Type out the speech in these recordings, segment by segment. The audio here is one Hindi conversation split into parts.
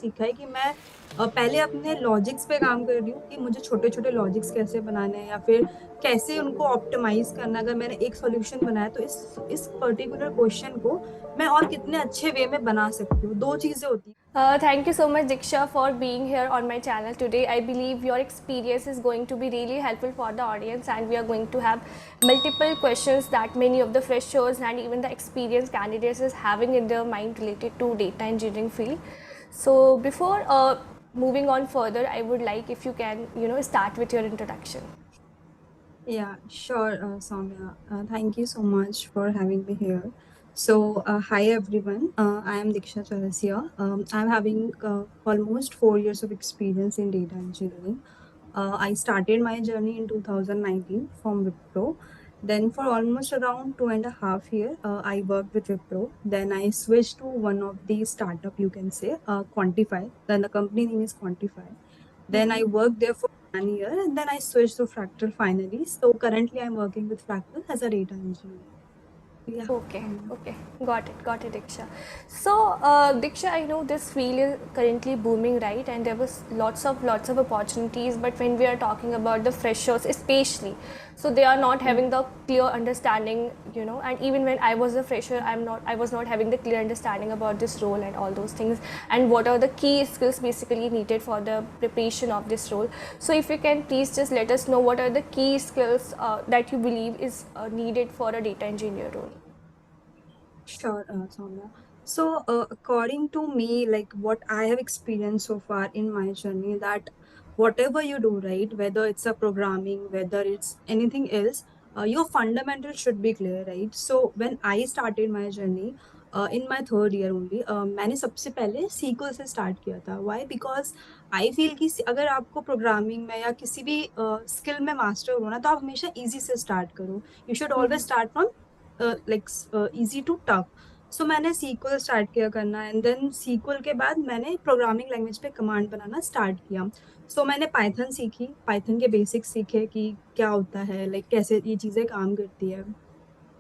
सीखा है कि मैं पहले अपने लॉजिक्स पे काम कर रही हूँ कि मुझे छोटे छोटे लॉजिक्स कैसे बनाने हैं या फिर कैसे उनको ऑप्टिमाइज करना। अगर मैंने एक सॉल्यूशन बनाया तो इस पर्टिकुलर क्वेश्चन को मैं और कितने अच्छे वे में बना सकती हूँ। दो चीजें होती हैं। Thank you so much, Diksha, for being here on my channel today. I believe your experience is going to be really helpful for the audience, and we are going to have multiple questions that many of the freshers and even the experienced candidates is having in their mind related to data engineering field. So before moving on further, I would like if you can, start with your introduction. Yeah, sure, Soumya. Thank you so much for having me here. So, hi everyone. I am Diksha Charasia. I'm having almost 4 years of experience in data engineering. I started my journey in 2019 from Wipro. Then, for almost around 2.5 years, I worked with Wipro. Then, I switched to one of the startup, you can say, Quantify. Then, the company name is Quantify. Then I worked there for 1 year and then I switched to Fractal finally. So currently I'm working with Fractal as a data engineer. Yeah, Okay, Soumya. okay, got it, Diksha. So, Diksha, I know this field is currently booming, right? And there was lots of opportunities. But when we are talking about the freshers, especially, so they are not Mm. having the clear understanding, And even when I was a fresher, I was not having the clear understanding about this role and all those things, and what are the key skills basically needed for the preparation of this role. So, if you can please just let us know what are the key skills that you believe is needed for a data engineer role. Sure, Soumya. So, according to me, like what I have experienced so far in my journey, that whatever you do, right, whether it's a programming, whether it's anything else, your fundamentals should be clear, right? So, when I started my journey, in my third year only, मैंने सबसे पहले SQL से स्टार्ट किया था. Why? Because I feel कि अगर आपको प्रोग्रामिंग में या किसी भी स्किल में मास्टर हो ना, तो आप हमेशा इजी से स्टार्ट करो. You should always start from like easy to tough. So मैंने सीक्वल स्टार्ट किया करना एंड देन सीक्वल के बाद मैंने प्रोग्रामिंग लैंग्वेज पे कमांड बनाना स्टार्ट किया. सो मैंने पाइथन सीखी, पाइथन के बेसिक्स सीखे कि क्या होता है, लाइक कैसे ये चीज़ें काम करती है.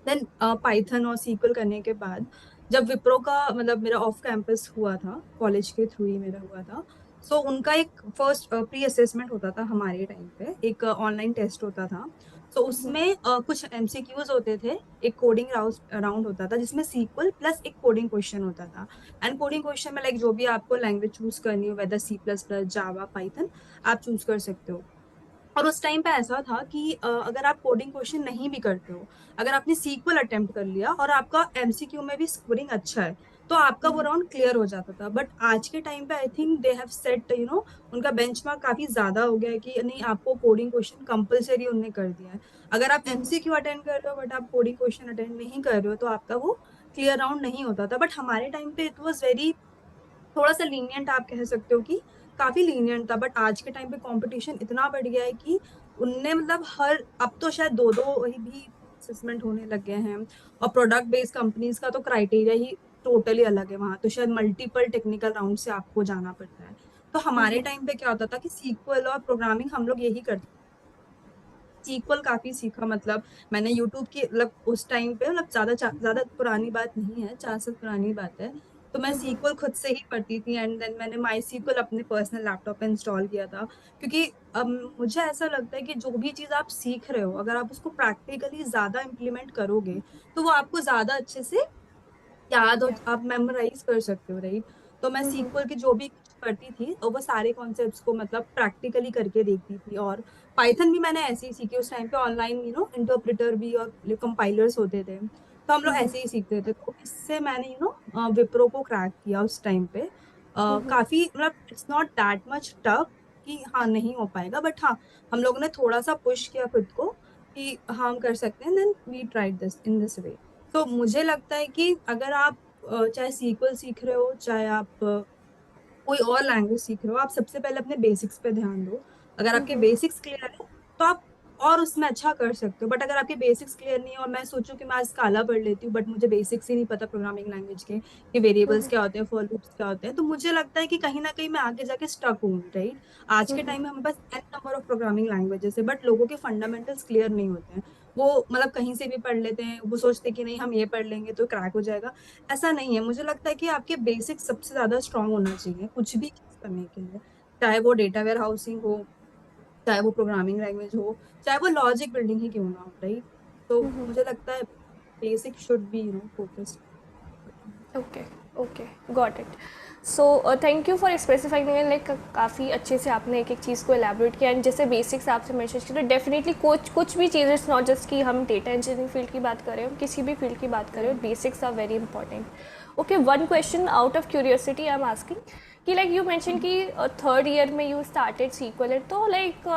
देन पाइथन और सीक्वल करने के बाद जब विप्रो का मतलब मेरा ऑफ कैंपस हुआ था, कॉलेज के थ्रू ही मेरा हुआ था. सो उनका एक फर्स्ट प्री असेसमेंट होता था हमारे टाइम पे, एक ऑनलाइन टेस्ट होता था. सो उसमें कुछ एमसीक्यूज होते थे, एक कोडिंग राउंड होता था जिसमें सीक्वल प्लस एक कोडिंग क्वेश्चन होता था. एंड कोडिंग क्वेश्चन में लाइक जो भी आपको लैंग्वेज चूज करनी हो, वेदर सी प्लस प्लस, जावा, पाइथन, आप चूज कर सकते हो. और उस टाइम पे ऐसा था कि अगर आप कोडिंग क्वेश्चन नहीं भी करते हो, अगर आपने सीक्वल अटेम्प्ट कर लिया और आपका एमसीक्यू में भी स्कोरिंग अच्छा है, तो आपका वो राउंड क्लियर हो जाता था. बट आज के टाइम पे I think they have set उनका बेंचमार्क काफी ज्यादा हो गया है कि नहीं, आपको कोडिंग क्वेश्चन कंपलसरी उनने कर दिया है. अगर आप एमसीक्यू अटेंड कर रहे हो बट आप कोडिंग क्वेश्चन अटेंड नहीं कर रहे हो तो आपका वो क्लियर राउंड नहीं होता था. बट हमारे टाइम पे इट वॉज वेरी, थोड़ा सा लीनियंट आप कह सकते हो कि काफी लीनियंट था. बट आज के टाइम पे कंपटीशन इतना बढ़ गया है कि उनने मतलब हर, अब तो शायद दो दो ही भी असेसमेंट होने लग गए हैं. और प्रोडक्ट बेस्ड कंपनीज का तो क्राइटेरिया ही टोटली अलग है. वहां तो शायद मल्टीपल टेक्निकल राउंड से आपको जाना पड़ता है. तो हमारे टाइम पे क्या होता था कि सीक्वल और प्रोग्रामिंग हम लोग यही करते. सीक्वल काफी सीखा, मतलब मैंने यूट्यूब की, मतलब उस टाइम पे, मतलब ज्यादा पुरानी बात नहीं है, 4 साल पुरानी बात है. तो मैं सीक्वल खुद से ही पढ़ती थी एंड देन मैंने माई सीक्वल अपने पर्सनल लैपटॉप पे इंस्टॉल किया था. क्योंकि अब मुझे ऐसा लगता है कि जो भी चीज आप सीख रहे हो, अगर आप उसको प्रैक्टिकली ज्यादा इम्प्लीमेंट करोगे तो वो आपको ज्यादा अच्छे से याद हो, Yeah. आप मेमोराइज कर सकते हो, राइट. तो मैं सीक्वल की जो भी कुछ पढ़ती थी और वो सारे कॉन्सेप्ट्स को मतलब प्रैक्टिकली करके देखती थी. और पाइथन भी मैंने ऐसे ही सीखी उस टाइम पे, ऑनलाइन इंटरप्रेटर भी और कंपाइलर्स होते थे, तो हम लोग ऐसे ही सीखते थे. तो इससे मैंने विप्रो को क्रैक किया उस टाइम पे. काफी मतलब it's not that much tough कि हाँ नहीं हो पाएगा, बट हाँ, हम लोगों ने थोड़ा सा पुश किया खुद को कि हाँ हम कर सकते हैं. Then we tried this in this way. तो मुझे लगता है कि अगर आप चाहे सीक्वल सीख रहे हो, चाहे आप कोई और लैंग्वेज सीख रहे हो, आप सबसे पहले अपने बेसिक्स पे ध्यान दो. अगर आपके बेसिक्स क्लियर है तो आप और उसमें अच्छा कर सकते हो. बट अगर आपके बेसिक्स क्लियर नहीं है और मैं सोचूं कि मैं आज स्काला पढ़ लेती हूँ बट मुझे बेसिक्स ही नहीं पता प्रोग्रामिंग लैंग्वेज के, कि वेरिएबल्स क्या होते हैं, फॉर लूप्स क्या होते हैं, तो मुझे लगता है कि कहीं ना कहीं मैं आगे जाके स्टक हूँ, राइट. आज के टाइम में हमारे पास an number of programming languages है बट लोगों के फंडामेंटल्स क्लियर नहीं होते हैं. वो मतलब कहीं से भी पढ़ लेते हैं, वो सोचते हैं कि नहीं हम ये पढ़ लेंगे तो क्रैक हो जाएगा। ऐसा नहीं है, मुझे लगता है कि आपके बेसिक सबसे ज्यादा स्ट्रांग होना चाहिए कुछ भी चीज करने के लिए। चाहे वो डेटा वेयर हाउसिंग हो, चाहे वो प्रोग्रामिंग लैंग्वेज हो, चाहे वो लॉजिक बिल्डिंग ही क्यों ना हो, राइट। तो मुझे लगता है basic should be focused. Okay, okay, got it. So thank you for specifying like काफ़ी अच्छे से आपने एक एक चीज़ को एलैबोरेट किया, एंड जैसे बेसिक्स आपसे मैसेज किया, तो डेफिनेटली कुछ भी चीज़, इट्स नॉट जस्ट कि हम डेटा इंजीनियरिंग फील्ड की बात करें, हम किसी भी फील्ड की बात करें, basics are very important. Okay, one question out of curiosity I am asking कि लाइक यू मैंशन कि थर्ड ईयर में यू स्टार्टेड सीक्वल, तो लाइक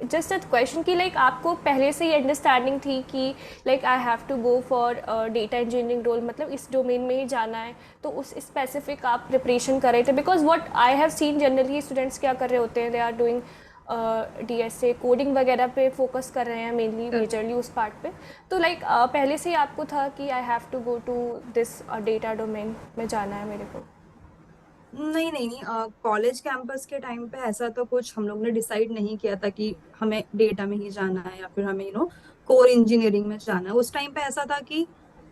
जस्ट अ क्वेश्चन कि लाइक आपको पहले से ही अंडरस्टैंडिंग थी कि like I have to go for data engineering role, मतलब इस डोमेन में ही जाना है, तो उस स्पेसिफिक आप प्रिपरेशन कर रहे थे? Because what I have seen generally students क्या कर रहे होते हैं, they are doing DSA coding वगैरह पे फोकस कर रहे हैं मेनली मेजरली उस पार्ट पे, तो लाइक पहले से ही आपको था कि I have to go to this data domain में जाना है मेरे को? नहीं नहीं नहीं, कॉलेज कैंपस के टाइम पे ऐसा तो कुछ हम लोग ने डिसाइड नहीं किया था कि हमें डेटा में ही जाना है या फिर हमें कोर इंजीनियरिंग में जाना है। उस टाइम पे ऐसा था कि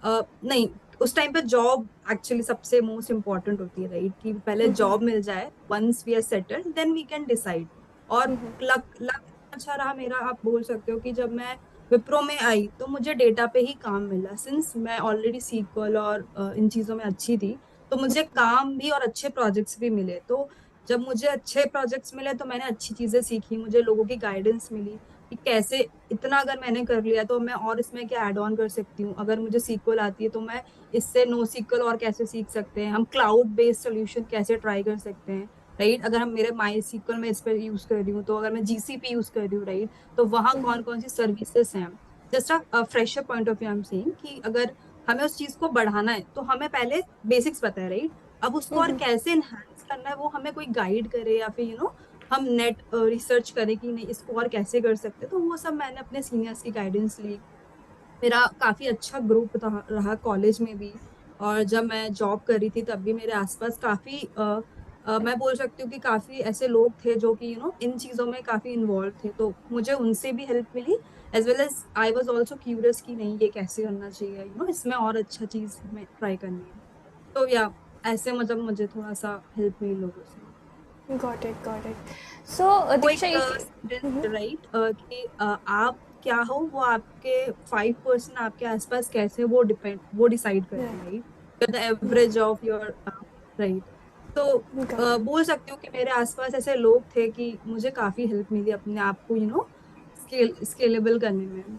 नहीं, उस टाइम पे जॉब एक्चुअली सबसे मोस्ट इम्पोर्टेंट होती है, राइट, कि पहले जॉब मिल जाए, once we are settled then we can decide. और लक लक अच्छा रहा मेरा, आप बोल सकते हो कि जब मैं विप्रो में आई तो मुझे डेटा पे ही काम मिला, सिंस मैं ऑलरेडी सीक्वल और इन चीजों में अच्छी थी। तो मुझे काम भी और अच्छे प्रोजेक्ट्स भी मिले। तो जब मुझे अच्छे प्रोजेक्ट्स मिले तो मैंने अच्छी चीजें सीखी, मुझे लोगों की गाइडेंस मिली कि कैसे, इतना अगर मैंने कर लिया तो मैं और इसमें क्या ऐड ऑन कर सकती हूँ। अगर मुझे सीक्वल आती है तो मैं इससे नो सीक्वल और कैसे सीख सकते हैं, हम क्लाउड बेस्ड सोल्यूशन कैसे ट्राई कर सकते हैं, राइट। अगर हम मेरे माई सीक्वल में इस पर यूज कर रही हूँ, तो अगर मैं GCP यूज कर रही हूँ, राइट, तो वहाँ कौन कौन सी सर्विसेज हैं। Just a fresher point of view I am saying कि अगर हमें उस चीज को बढ़ाना है तो हमें पहले बेसिक्स पता है, राइट। अब उसको और कैसे एनहांस करना है वो हमें कोई गाइड करे, या फिर हम नेट रिसर्च करें कि नहीं इसको और कैसे कर सकते हैं। तो वो सब मैंने अपने सीनियर्स की गाइडेंस ली। मेरा काफी अच्छा ग्रुप रहा कॉलेज में भी। और जब मैं जॉब कर रही थी तब भी मेरे आसपास काफी मैं बोल सकती हूँ कि काफी ऐसे लोग थे जो कि इन चीजों में काफी इन्वॉल्व थे, तो मुझे उनसे भी हेल्प मिली। As well as I was also curious कि नहीं ये कैसे करना चाहिए, इसमें और अच्छा चीज हमें ट्राई करनी है। तो या ऐसे मतलब मुझे थोड़ा सा हेल्प मिली लोगों से। Got it, got it. So वो दीक्षा एक एक राइट कि आप क्या हो वो आपके 5% आपके आसपास कैसे, वो डिपेंड, वो डिसाइड करते हैं, right. The average of your, right. तो गॉट बोल सकती हूँ कि मेरे आसपास ऐसे लोग थे कि मुझे काफी हेल्प मिली अपने आप को स्केलेबल करने में।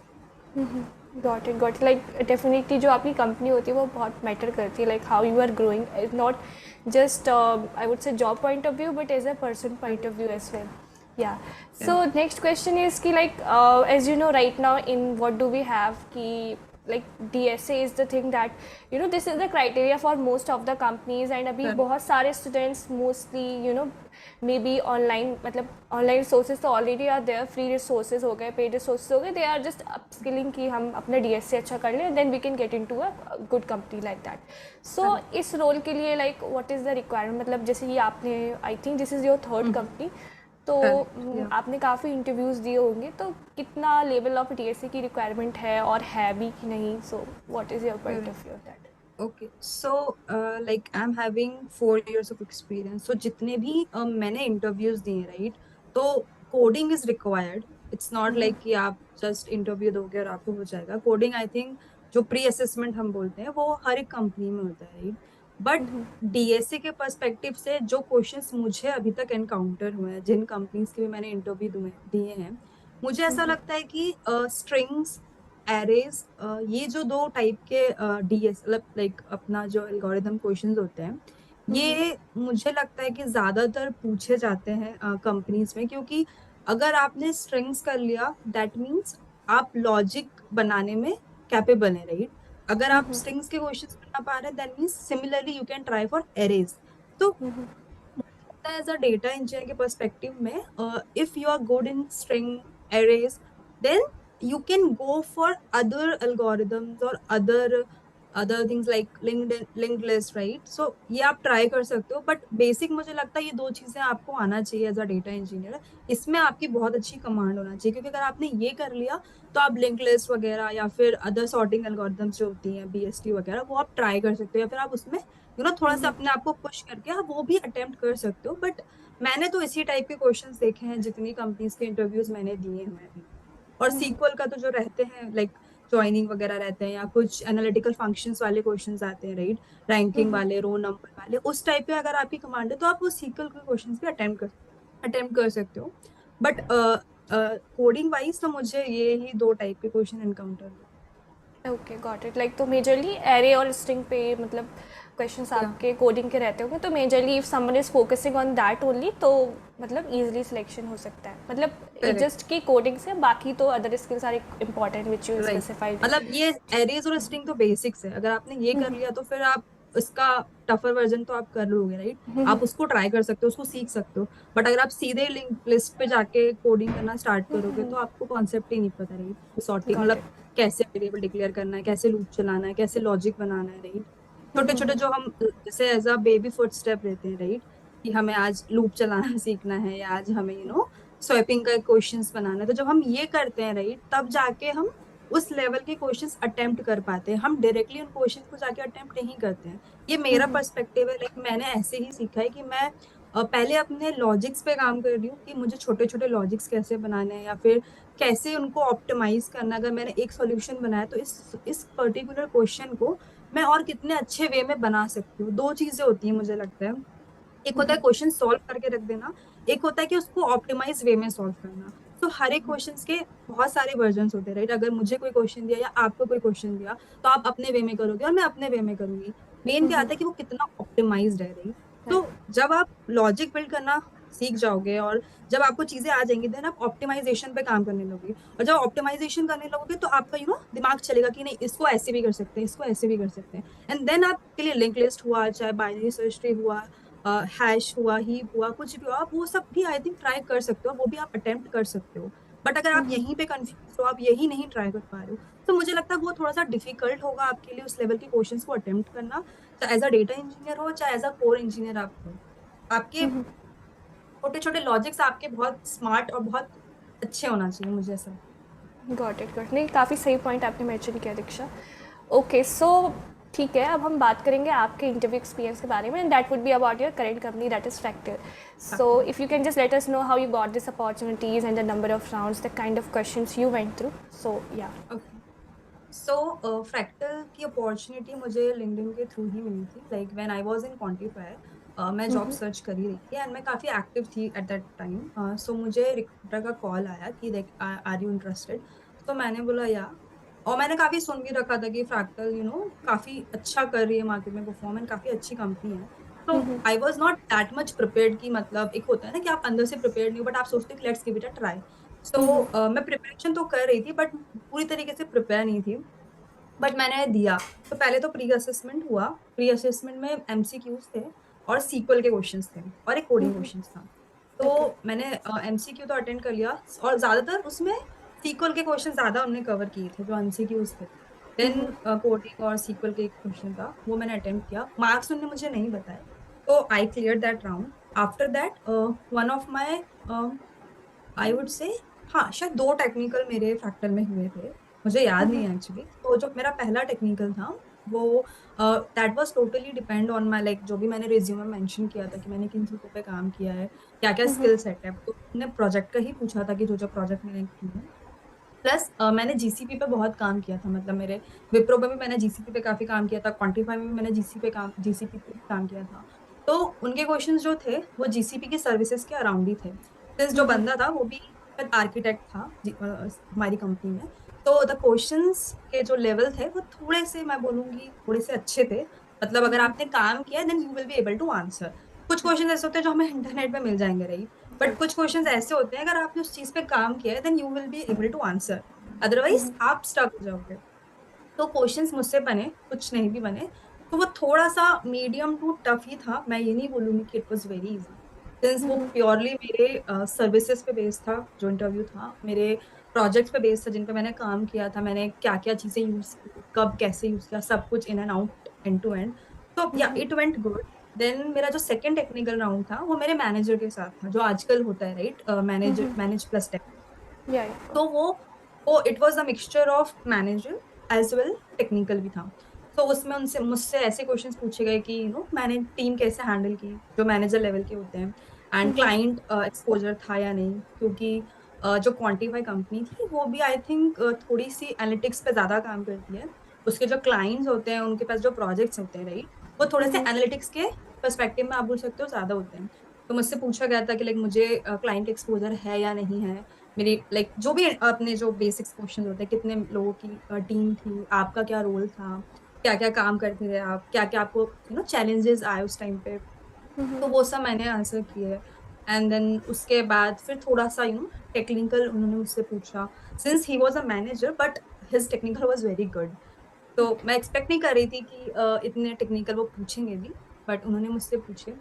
Got it, got it. Like definitely जो आपकी कंपनी होती है वो बहुत मैटर करती है, like how you are growing, not just I would say job point of view, but as a person point of view as well. Yeah. So next question is ki like as you know right now in what do we have ki like DSA is the thing that this is the criteria for most of the companies, and अभी करेक्ट। बहुत सारे students mostly maybe online, मतलब online resources तो already are there, free resources हो गए, paid resources हो गए, they are just upskilling कि हम अपना DSA अच्छा कर लें, then we can get into a good company like that. So इस role के लिए like what is the requirement, मतलब जैसे ये आपने I think this is your third company, तो करेक्ट या आपने काफ़ी इंटरव्यूज़ दिए होंगे, तो कितना लेवल ऑफ DSA की रिक्वायरमेंट है और है भी कि नहीं? So what is your point correct. Of view of that? Okay so like I am having 4 years of experience, so जितने भी मैंने इंटरव्यूज दिए, राइट, तो coding is required. It's not like कि आप जस्ट इंटरव्यू दोगे और आपको हो जाएगा। कोडिंग आई थिंक जो प्री असेसमेंट हम बोलते हैं वो हर एक कंपनी में होता है, राइट। बट DSA के पर्सपेक्टिव से जो क्वेश्चंस मुझे अभी तक एनकाउंटर हुए हैं, जिन कंपनीज के भी मैंने इंटरव्यू दिए हैं, मुझे ऐसा लगता है कि स्ट्रिंग्स, एरेज, ये जो दो टाइप के DS मतलब लाइक अपना जो एल्गोरिदम क्वेश्चंस होते हैं, ये मुझे लगता है कि ज्यादातर पूछे जाते हैं कंपनीज में। क्योंकि अगर आपने स्ट्रिंग्स कर लिया दैट मीन्स आप लॉजिक बनाने में कैपेबल है, राइट। अगर आप स्ट्रिंग्स के क्वेश्चंस बना पा रहे हैं that means similarly you can try for arrays. तो एज अ डेटा इंजीनियर के पर्सपेक्टिव में, if you are good in string arrays, then you can go for other algorithms or other other things like linked list, right? So ये आप ट्राई कर सकते हो, बट बेसिक मुझे लगता है ये दो चीजें आपको आना चाहिए एज अ डेटा इंजीनियर। इसमें आपकी बहुत अच्छी कमांड होना चाहिए, क्योंकि अगर आपने ये कर लिया तो आप लिंक लिस्ट वगैरह या फिर अदर सॉर्टिंग एल्गोरिथम्स जो होती हैं, बीएसटी वगैरह, वो आप ट्राई कर सकते हो, या फिर आप उसमें थोड़ा सा अपने आप को पुश करके आप वो भी अटेम्प्ट कर सकते हो। बट मैंने तो इसी टाइप के क्वेश्चंस देखे हैं जितनी कंपनीज के इंटरव्यूज मैंने दिए हैं अभी। और सीक्वल का तो जो रहते हैं लाइक जॉइनिंग वगैरह रहते हैं, या कुछ एनालिटिकल फंक्शंस वाले क्वेश्चंस आते हैं, राइट? रैंकिंग वाले, रो नंबर वाले, उस टाइप के अगर आपकी कमांड है तो आप वो सीक्वल के क्वेश्चंस भी अटेम्प्ट कर सकते हो। बट कोडिंग वाइज तो मुझे ये ही दो टाइप के क्वेश्चन एनकाउंटर हुए। Okay, got it. लाइक तो मेजरली एरे और स्ट्रिंग पे मतलब क्वेश्चंस या आपके कोडिंग के रहते होंगे, तो majorly if someone is focusing on that only तो मतलब इजीली सिलेक्शन हो सकता है, मतलब करेक्ट, जस्ट की कोडिंग से बाकी तो other skills are important which you right. Specified. मतलब ये एरेज और स्ट्रिंग तो बेसिक्स है, अगर आपने ये कर लिया तो फिर आप इसका टफर वर्जन तो आप कर लोगे, राइट? आप उसको ट्राई कर सकते हो, उसको सीख सकते हो। बट अगर आप सीधे लिंक लिस्ट पे जाके कोडिंग करना स्टार्ट करोगे तो आपको कॉन्सेप्ट ही नहीं पता, राइट? सॉर्टिंग गॉट मतलब इट। कैसे वेरिएबल डिक्लेयर करना है, कैसे लूप चलाना है, कैसे लॉजिक बनाना है, राइट? छोटे छोटे जो हम जैसे as a baby foot step लेते हैं, राइट? कि हमें आज लूप चलाना सीखना है, या आज हमें स्वैपिंग का क्वेश्चंस बनाना है, तो जब हम ये करते हैं, राइट, तब जाके हम उस लेवल के क्वेश्चंस अटेम्प्ट कर पाते हैं। हम डायरेक्टली उन क्वेश्चंस को जाके अटेम्प्ट नहीं करते हैं। ये मेरा पर्सपेक्टिव है, लाइक मैंने ऐसे ही सीखा है कि मैं पहले अपने लॉजिक्स पे काम कर रही हूँ कि मुझे छोटे छोटे लॉजिक्स कैसे बनाने हैं, या फिर कैसे उनको ऑप्टिमाइज करना। अगर मैंने एक सॉल्यूशन बनाया तो इस पर्टिकुलर क्वेश्चन को मैं और कितने अच्छे वे में बना सकती हूँ। दो चीजें होती हैं मुझे लगता है, एक होता है क्वेश्चन सॉल्व करके रख देना, एक होता है कि उसको ऑप्टिमाइज वे में सॉल्व करना। तो हर एक क्वेश्चंस के बहुत सारे वर्जन्स होते हैं, राइट? अगर मुझे कोई क्वेश्चन दिया या आपको कोई क्वेश्चन दिया तो आप अपने वे में करोगे और मैं अपने वे में करूंगी। मेन क्या आता है कि वो कितना ऑप्टिमाइज्ड है, राइट? तो जब आप लॉजिक बिल्ड करना सीख जाओगे और जब आपको चीजें आ जाएंगी, देन आप ऑप्टिमाइजेशन पे काम करने लगोगे। और जब ऑप्टिमाइजेशन करने लगोगे तो आपका दिमाग चलेगा कि नहीं, इसको ऐसे भी कर सकते हैं, इसको ऐसे भी कर सकते हैं। एंड देन आपके लिए लिंक लिस्ट हुआ, चाहे बाइनरी सर्च ट्री हुआ, हैश हुआ, हीप हुआ, कुछ भी हुआ, आप वो सब भी आई थिंक ट्राई कर सकते हो, वो भी आप अटेम्प्ट कर सकते हो। बट अगर आप यहीं पे कंफ्यूज हो, आप यही नहीं ट्राई कर पा रहे हो, तो मुझे लगता है वो थोड़ा सा डिफिकल्ट होगा आपके लिए उस लेवल के क्वेश्चंस को अटेम्प्ट करना, चाहे एज अ डेटा इंजीनियर हो, चाहे एज अ कोर इंजीनियर आप हो। आपके छोटे छोटे लॉजिक्स आपके बहुत स्मार्ट और बहुत अच्छे होना चाहिए, मुझे ऐसा लगता गॉट इट, गॉट। नहीं, काफ़ी सही पॉइंट आपने मेंशन किया दीक्षा। ओके, सो ठीक है, अब हम बात करेंगे आपके इंटरव्यू एक्सपीरियंस के बारे में, and that would be about your current company, that is Fractal. So है। If you can just let us know how you got this opportunities and the number of rounds, the kind of questions you went through. So yeah. Okay, so Fractal की अपॉर्चुनिटी मुझे लिंक्डइन के थ्रू ही मिली थी। Like when I was in Quantifier, मैं जॉब सर्च कर ही रही थी एंड मैं काफ़ी एक्टिव थी एट दैट टाइम। सो मुझे रिक्रूटर का कॉल आया कि देख, आर यू इंटरेस्टेड? तो मैंने बोला या। और मैंने काफ़ी सुन भी रखा था कि फ्रैक्टल काफ़ी अच्छा कर रही है मार्केट में परफॉर्म, एंड काफ़ी अच्छी कंपनी है। तो I was not that much prepared, कि मतलब एक होता है ना कि आप अंदर से प्रिपेयर्ड नहीं हो, बट आप सोचते हो कि let's give it a try. So मैं प्रिपरेशन तो कर रही थी, बट पूरी तरीके से प्रिपेयर नहीं थी। बट मैंने दिया। तो पहले तो प्री असेसमेंट हुआ। प्री असेसमेंट में एमसीक्यूज थे और सीक्वल के क्वेश्चंस थे और एक कोडिंग क्वेश्चंस था। ओके। तो मैंने एमसीक्यू तो अटेंड कर लिया, और ज्यादातर उसमें सीक्वल के क्वेश्चन ज्यादा उन्होंने कवर किए थे जो एमसीक्यूज थे। देन कोडिंग और सीक्वल के एक क्वेश्चन था, वो मैंने अटेम्प्ट किया। मार्क्स उन्होंने मुझे नहीं बताए, तो I clear that round. After that one of my, I would से, हाँ शायद दो टेक्निकल मेरे फैक्टर में हुए थे, मुझे याद नहीं है एक्चुअली। तो जो मेरा पहला टेक्निकल था वो that was totally depend on my, like जो भी मैंने रिज्यूम में मेंशन किया था कि मैंने किन चीज़ों पे काम किया है, क्या क्या स्किल सेट है, तो उन्होंने प्रोजेक्ट का ही पूछा था कि जो जो प्रोजेक्ट मैंने किए हैं। प्लस मैंने जीसीपी पे बहुत काम किया था, मतलब मेरे विप्रो पे भी मैंने जीसीपी पे काफी काम किया था, क्वांटिफाई में भी मैंने जीसीपी पे काम किया था। तो उनके क्वेश्चंस जो थे वो जीसीपी की सर्विसेज के अराउंड ही थे। सिंस जो बंदा था वो भी आर्किटेक्ट था हमारी कंपनी में। तो द क्वेश्चंस के जो लेवल थे वो थोड़े से, मैं बोलूंगी थोड़े से अच्छे थे। मतलब अगर आपने काम किया then you will be able to answer. कुछ क्वेश्चन ऐसे होते हैं जो हमें इंटरनेट पे मिल जाएंगे, रही। बट कुछ क्वेश्चंस ऐसे होते हैं अगर आपने उस चीज पे काम किया है then you will be able to answer, otherwise आप स्टक हो जाओगे। तो क्वेश्चंस मुझसे बने, कुछ नहीं भी बने। तो वो थोड़ा सा मीडियम टू टफ ही था, मैं ये नहीं बोलूंगी कि it was very easy, since वो प्योरली मेरे सर्विसेज पे बेस्ड था जो इंटरव्यू था। मेरे प्रोजेक्ट्स पे बेस्ड था जिन पे मैंने काम किया था, मैंने क्या-क्या चीज़ें यूज़ की, कब कैसे यूज़ किया, सब कुछ in and out, end to end. तो या इट वेंट गुड। देन मेरा जो सेकंड टेक्निकल राउंड था, वो मेरे मैनेजर के साथ था, जो आजकल होता है राइट? Manage plus take. या तो वो it was a mixture of manager as well technical भी था। तो उसमें उनसे मुझसे ऐसे क्वेश्चन्स पूछे गए कि मैंने टीम कैसे हैंडल की, जो मैनेजर लेवल के होते हैं, एंड क्लाइंट एक्सपोज़र था या नहीं, क्योंकि जो क्वांटिफाई कंपनी थी वो भी आई थिंक थोड़ी-सी एनालिटिक्स पे ज़्यादा काम करती है। उसके जो क्लाइंट्स होते हैं, उनके पास जो प्रोजेक्ट्स होते हैं राइट, वो थोड़े-से एनालिटिक्स के पर्सपेक्टिव में आप बोल सकते हो ज़्यादा होते हैं। तो मुझसे पूछा गया था कि लाइक मुझे क्लाइंट एक्सपोज़र है या नहीं है? मेरी लाइक जो भी अपने जो बेसिक्स क्वेश्चन होते हैं, कितने लोगों की टीम थी, आपका क्या रोल था, क्या-क्या काम करते थे आप, क्या-क्या आपको चैलेंजेस आए उस टाइम पे, तो वो सब मैंने आंसर किए। एंड देन उसके बाद फिर थोड़ा-सा टेक्निकल उन्होंने मुझसे पूछा, since he was a manager but his technical was very good. तो मैं एक्सपेक्ट नहीं कर रही थी कि इतने टेक्निकल वो पूछेंगे भी, बट उन्होंने मुझसे पूछे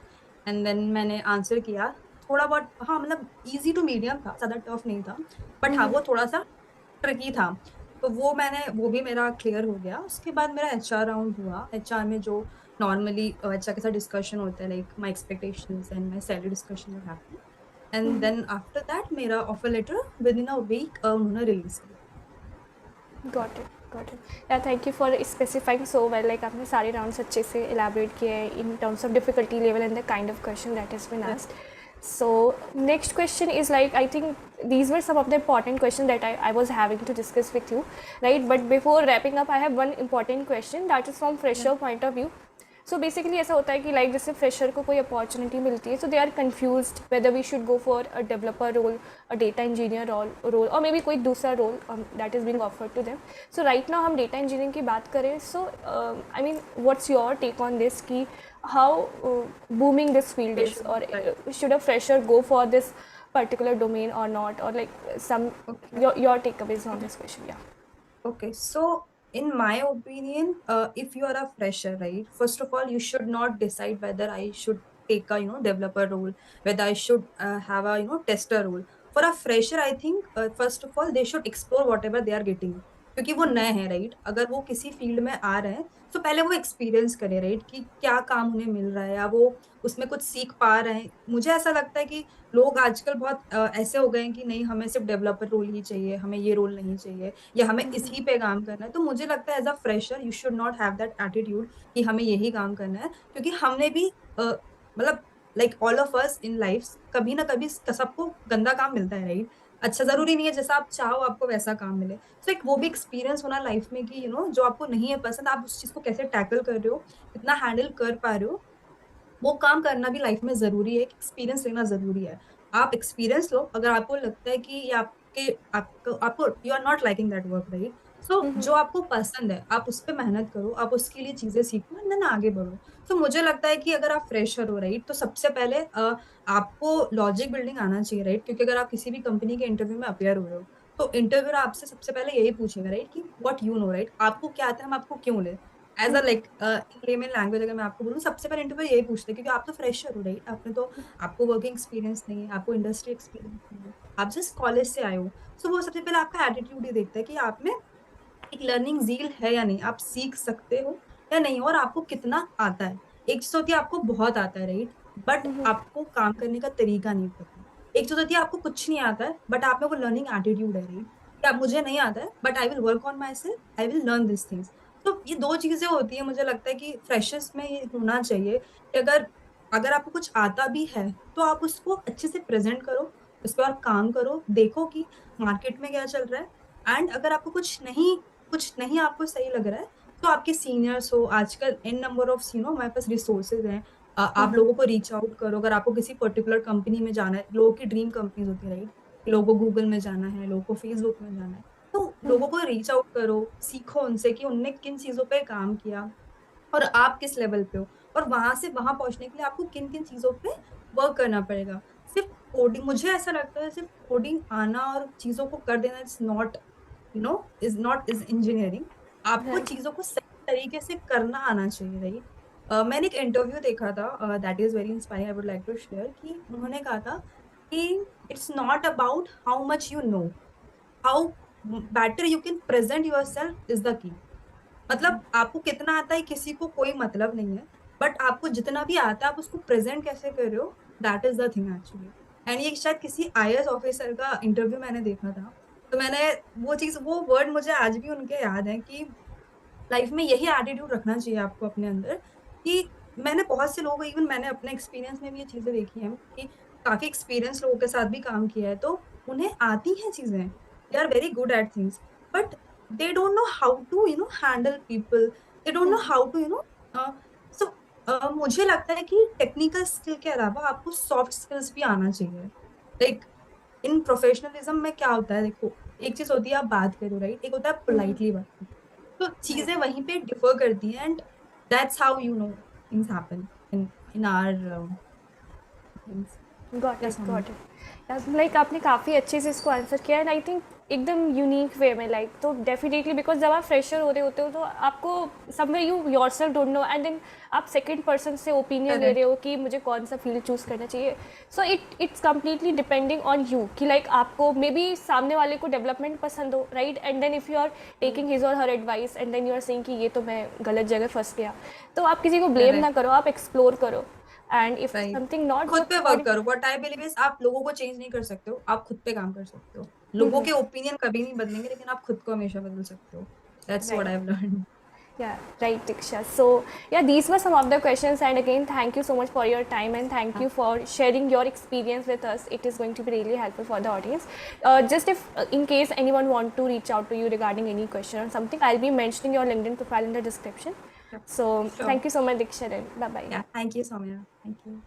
एंड देन मैंने आंसर किया। थोड़ा बहुत हाँ, मतलब ईज़ी टू मीडियम था, ज़्यादा टफ नहीं था। बट हाँ, वो थोड़ा-सा ट्रिकी था। तो वो भी मेरा क्लियर हो गया। उसके बाद मेरा एचआर राउंड हुआ। एचआर में जो नॉर्मली एचआर के साथ डिस्कशन होता है like my expectations and my salary discussion will happen and then after that मेरा offer letter within a week उन्होंने रिलीज़ किया। Got it, got it. Yeah thank you for specifying so well, like आपने सारे राउंड्स अच्छे से इलेबोरेट किए हैं in terms of difficulty level and the kind of question that has been Yes. Asked. So next question is, like, I think these were some of the important questions that I was having to discuss with you, right? But before wrapping up, I have one important question that is from Yeah. fresher point of view. So basically ऐसा होता है कि लाइक जैसे फ्रेशर को कोई अपॉर्चुनिटी मिलती है, so they are confused whether we should go for a developer role, a data engineer role, और मे बी कोई दूसरा role that is being offered to them. So right now हम डेटा इंजीनियरिंग की बात करें, so I mean what's your take on this कि how booming this field is, Patient, or right. should a fresher go for this particular domain or not, or like some Okay. your takeaways on this question. Yeah. Okay, so in my opinion, if you are a fresher, right, first of all, you should not decide whether I should take a developer role, whether I should have a tester role. For a fresher, I think first of all they should explore whatever they are getting. क्योंकि वो नए हैं राइट, अगर वो किसी फील्ड में आ रहे हैं तो पहले वो एक्सपीरियंस करें राइट, कि क्या काम उन्हें मिल रहा है या वो उसमें कुछ सीख पा रहे हैं। मुझे ऐसा लगता है कि लोग आजकल बहुत ऐसे हो गए हैं कि नहीं हमें सिर्फ डेवलपर रोल ही चाहिए, हमें ये रोल नहीं चाहिए या हमें इसी पे काम करना है। तो मुझे लगता है as a fresher you should not have that attitude कि हमें यही काम करना है, क्योंकि हमने भी मतलब like all of us in life कभी ना कभी सबको गंदा काम मिलता है राइट? अच्छा ज़रूरी नहीं है जैसा आप चाहो आपको वैसा काम मिले। सो एक वो भी एक्सपीरियंस होना लाइफ में कि जो आपको नहीं है पसंद आप उस चीज़ को कैसे टैकल कर रहे हो, कितना हैंडल कर पा रहे हो, वो काम करना भी लाइफ में ज़रूरी है, एक एक्सपीरियंस लेना ज़रूरी है। आप एक्सपीरियंस लो, अगर आपको लगता है कि ये आपके आपको आपको you are not liking that work right? So जो आपको पसंद है, आप उस पे मेहनत करो, आप उसके लिए चीज़ें सीखो एंड देन आगे बढ़ो। सो मुझे लगता है कि अगर आप फ्रेशर हो राइट, तो सबसे पहले आपको लॉजिक बिल्डिंग आना चाहिए राइट? क्योंकि अगर आप किसी भी कंपनी के इंटरव्यू में अपीयर हो रहे हो, तो इंटरव्यूअर आपसे सबसे पहले यही पूछेगा राइट कि व्हाट यू नो राइट? आपको क्या आता है, हम आपको क्यों लें? As a like in layman language अगर मैं आपको बोलूँ, सबसे पहले इंटरव्यू यही पूछते हैं क्योंकि आप तो फ्रेशर हो राइट? आपको वर्किंग एक्सपीरियंस नहीं है, आपको इंडस्ट्री एक्सपीरियंस नहीं है, आप जस्ट कॉलेज से आए हो। सो वो सबसे पहले आपका एटीट्यूड ही देखता है कि आप में एक लर्निंग ज़ील है या नहीं, आप सीख सकते हो या नहीं और आपको कितना आता है। एक चीज़ होती है आपको बहुत आता है राइट? बट आपको काम करने का तरीका नहीं पता। एक चीज़ होती है आपको कुछ नहीं आता है बट आप में वो लर्निंग एटीट्यूड है राइट? कि अब मुझे नहीं आता है but I will work on my self, I will learn these things. तो ये 2 चीज़ें होती हैं, मुझे लगता है कि फ्रेशर्स में ये होना चाहिए कि अगर अगर आपको कुछ आता भी है, तो आप उसको अच्छे से प्रेज़ेंट करो, उस पे और काम करो, देखो कि मार्केट में क्या चल रहा है एंड अगर आपको कुछ नहीं आपको सही लग रहा है, तो आपके सीनियर्स हो, आजकल एन नंबर ऑफ हमारे पास रिसोर्सेज़ हैं। आप लोगों को रीच आउट करो, अगर आपको किसी पर्टिकुलर कंपनी में जाना है, लोगों की ड्रीम कंपनीज़ होती है, राइट? लोगों को गूगल में जाना है, लोगों को फेसबुक में जाना है, तो लोगों को रीच आउट करो, सीखो उनसे कि उनने किन चीज़ों पे काम किया और आप किस लेवल पे हो और वहाँ से वहाँ पहुँचने के लिए आपको किन-किन चीज़ों पे वर्क करना पड़ेगा। सिर्फ़ कोडिंग मुझे ऐसा लगता है सिर्फ़ कोडिंग आना और चीज़ों को कर देना इज़ इंजीनियरिंग। आपको Right. चीज़ों को सही तरीके से करना आना चाहिए, राइट? मैंने एक इंटरव्यू देखा था that is very inspiring, I would like to share कि उन्होंने कहा था कि it's not about how much you know, how better you can present yourself is the key. मतलब आपको कितना आता है किसी को कोई मतलब नहीं है, बट आपको जितना भी आता है आप उसको प्रेजेंट कैसे कर रहे हो, that is the thing actually. And ये शायद किसी आईएएस ऑफिसर का इंटरव्यू मैंने देखा था, तो मैंने वो वर्ड मुझे आज भी उनके याद है कि लाइफ में यही एटीट्यूड रखना चाहिए आपको अपने अंदर। कि मैंने बहुत से लोगों, इवन मैंने अपने एक्सपीरियंस में भी ये चीजें देखी हैं कि काफी एक्सपीरियंस लोगों के साथ भी काम किया है, तो उन्हें आती हैं चीजें, they are very good at things, but they don't know how to handle people, they don't know Yeah. How to so मुझे लगता है कि टेक्निकल स्किल के अलावा आपको सॉफ्ट स्किल्स भी आना चाहिए। लाइक इन प्रोफेशनलिज्म में क्या होता है, देखो एक चीज होती है आप बात करो राइट, एक होता है पोलाइटली बात करो। तो Right. चीजें वहीं पे डिफर करती हैं, and that's how things happen in our things. Got क्या इट, समझ। Got it. लाइक आपने काफ़ी अच्छे से इसको आंसर किया, एंड आई थिंक एकदम यूनिक वे में, लाइक तो डेफिनेटली बिकॉज जब आप फ्रेशर हो रहे होते हो तो आपको somewhere you yourself don't know, and then आप सेकेंड पर्सन से ओपिनियन ले रहे करेक्ट। हो कि मुझे कौन सा फील्ड चूज़ करना चाहिए। So it's completely depending on you कि लाइक आपको मे बी सामने वाले को डेवलपमेंट पसंद हो, right, and then if you are taking his और her advice and then you are saying कि ये तो मैं गलत जगह फंस गया, तो आप किसी को ब्लेम ना करेक्ट। करो, आप एक्सप्लोर करो, and if right. Something not खुद पे वर्क वर्क अकॉर्डिंग। करो, व्हाट आई बिलीव इज आप लोगों को चेंज नहीं कर सकते हो, आप खुद पे काम कर सकते हो। लोगों के ओपिनियन कभी नहीं बदलेंगे, लेकिन आप खुद को हमेशा बदल सकते हो। That's what Right. I have learned. Yeah, right, Diksha. So, yeah, these were some of the questions. And again, thank you so much for your time and thank you for sharing your experience with us. It is going to be really helpful for the audience. Just if, in case anyone want to reach out to you regarding any question or something, I'll be mentioning your LinkedIn profile in the description. So, sure. thank you so much, Diksha. And bye bye. या thank you Saumya, thank you.